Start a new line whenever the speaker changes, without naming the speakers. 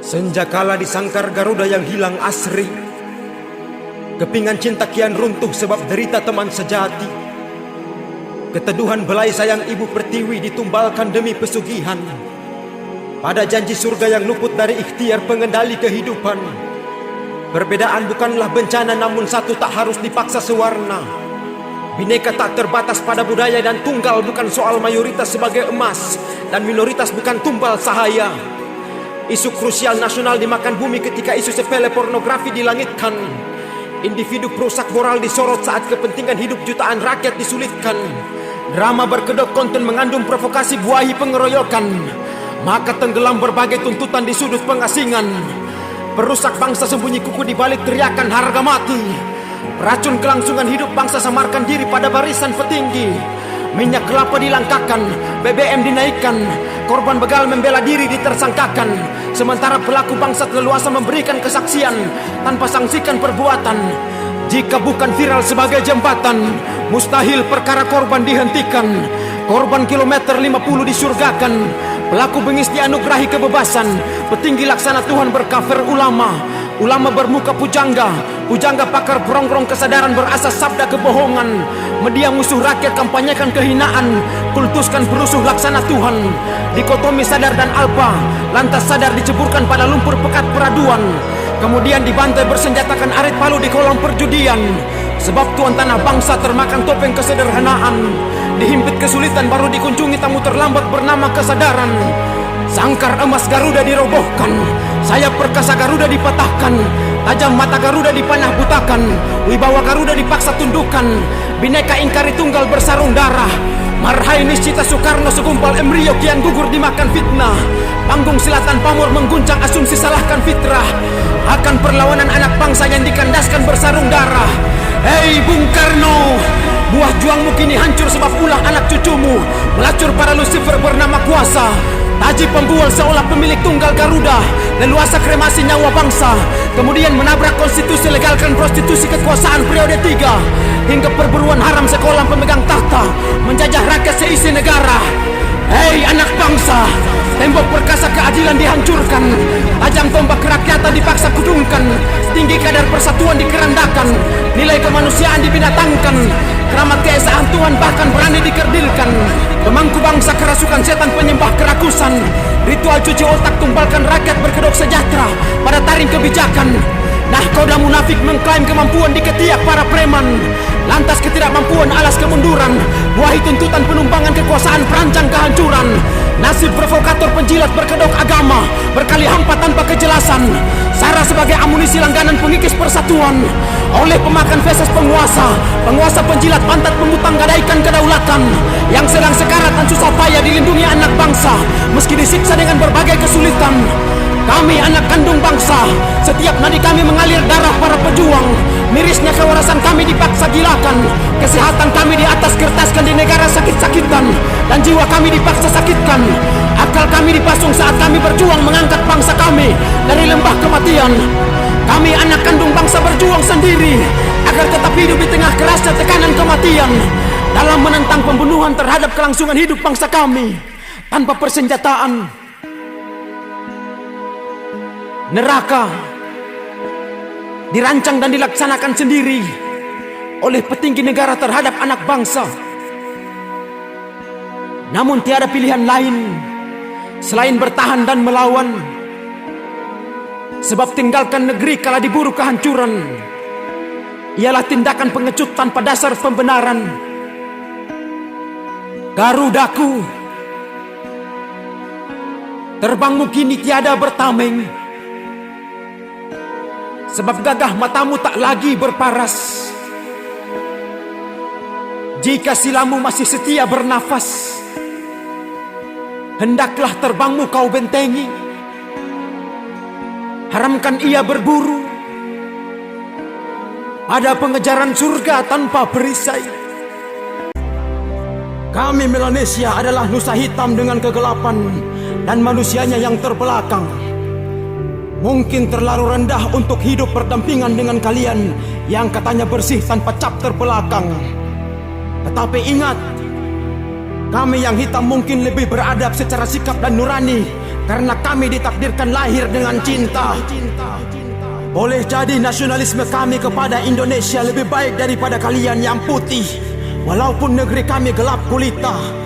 Senjakala di sangkar Garuda yang hilang asri, kepingan cinta kian runtuh sebab derita teman sejati. Keteduhan belai sayang ibu pertiwi ditumbalkan demi pesugihan. Pada janji surga yang luput dari ikhtiar pengendali kehidupan. Perbedaan bukanlah bencana, namun satu tak harus dipaksa sewarna. Bineka tak terbatas pada budaya dan tunggal bukan soal mayoritas sebagai emas dan minoritas bukan tumbal sahaya. Isu krusial nasional dimakan bumi ketika isu sepele pornografi dilangitkan. Individu perusak moral disorot saat kepentingan hidup jutaan rakyat disulitkan. Drama berkedok konten mengandung provokasi buahi pengeroyokan. Maka tenggelam berbagai tuntutan di sudut pengasingan. Perusak bangsa sembunyi kuku di balik teriakan harga mati. Racun kelangsungan hidup bangsa samarkan diri pada barisan petinggi. Minyak kelapa dilangkakan, BBM dinaikkan. Korban begal membela diri ditersangkakan. Sementara pelaku bangsat leluasa memberikan kesaksian tanpa sangsikan perbuatan. Jika bukan viral sebagai jembatan, mustahil perkara korban dihentikan. Korban kilometer 50 disurgakan. Pelaku bengis dianugerahi kebebasan. Petinggi laksana Tuhan berkafir ulama. Ulama bermuka pujangga. Pujangga pakar perongrong kesadaran berasas sabda kebohongan. Media musuh rakyat kampanyekan kehinaan. Kultuskan perusuh laksana Tuhan. Dikotomi sadar dan alpa. Lantas sadar diceburkan pada lumpur pekat peraduan. Kemudian dibantai bersenjatakan arit palu di kolam perjudian. Sebab tuan tanah bangsa termakan topeng kesederhanaan. Dihimpit kesulitan baru dikunjungi tamu terlambat bernama kesadaran. Sangkar emas Garuda dirobohkan. Sayap perkasa Garuda dipatahkan. Tajam mata Garuda dipanah butakan. Wibawa Garuda dipaksa tundukkan. Bineka ingkari tunggal bersarung darah. Marhai niscita Soekarno segumpal embrio kian gugur dimakan fitnah. Panggung silatan pamor mengguncang asumsi salahkan fitrah. Akan perlawanan anak bangsa yang dikandaskan bersarung darah. Hei Bung Karno, buah juangmu kini hancur sebab ulah anak cucumu melacur para Lucifer bernama kuasa. Taji pembual seolah pemilik tunggal Garuda, leluasa kremasi nyawa bangsa. Kemudian menabrak konstitusi, legalkan prostitusi kekuasaan periode 3. Hingga perburuan haram sekolah pemegang tahta, menjajah rakyat seisi negara. Hei anak bangsa, tembok perkasa keadilan dihancurkan. Tajam tombak kerakyatan dipaksa kudungkan. Tinggi kadar persatuan dikerendakan. Nilai kemanusiaan dibinatangkan. Keramat keesaan Tuhan bahkan berani dikerdilkan. Pemangku bangsa kerasukan setan penyembah kerakusan. Ritual cuci otak tumbalkan rakyat berkedok sejahtera pada taring kebijakan. Nahkoda munafik mengklaim kemampuan di ketiak para preman. Lantas ketidakmampuan alas kemunduran. Buahi tuntutan penumpangan kekuasaan perancang kehancuran. Nasib provokator penjilat berkedok agama berkali hampa tanpa kejelasan. Sara sebagai amunisi langganan pengikis persatuan. Oleh pemakan feses penguasa. Penguasa penjilat pantat memutang gadaikan kedaulatan. Yang sedang sekarat dan susah payah dilindungi anak bangsa meski disiksa dengan berbagai kesulitan. Kami anak kandung bangsa, setiap nadi kami mengalir darah para pejuang. Mirisnya kewarasan kami dipaksa gilakan. Kesehatan kami di atas kertaskan di negara sakit-sakitan. Dan jiwa kami dipaksa sakitkan. Akal kami dipasung saat kami berjuang mengangkat bangsa kami dari lembah kematian. Kami anak kandung bangsa berjuang sendiri agar tetap hidup di tengah kerasnya tekanan kematian. Dalam menentang pembunuhan terhadap kelangsungan hidup bangsa kami tanpa persenjataan. Neraka dirancang dan dilaksanakan sendiri oleh petinggi negara terhadap anak bangsa. Namun tiada pilihan lain selain bertahan dan melawan. Sebab tinggalkan negeri kala diburu kehancuran ialah tindakan pengecut tanpa dasar pembenaran. Garudaku, terbangmu kini tiada bertameng. Sebab gagah matamu tak lagi berparas. Jika silamu masih setia bernafas, hendaklah terbangmu kau bentengi. Haramkan ia berburu pada pengejaran surga tanpa perisai. Kami Melanesia adalah nusa hitam dengan kegelapan dan manusianya yang terbelakang. Mungkin terlalu rendah untuk hidup berdampingan dengan kalian yang katanya bersih tanpa cap terbelakang. Tetapi ingat, kami yang hitam mungkin lebih beradab secara sikap dan nurani karena kami ditakdirkan lahir dengan cinta. Boleh jadi nasionalisme kami kepada Indonesia lebih baik daripada kalian yang putih, walaupun negeri kami gelap gulita.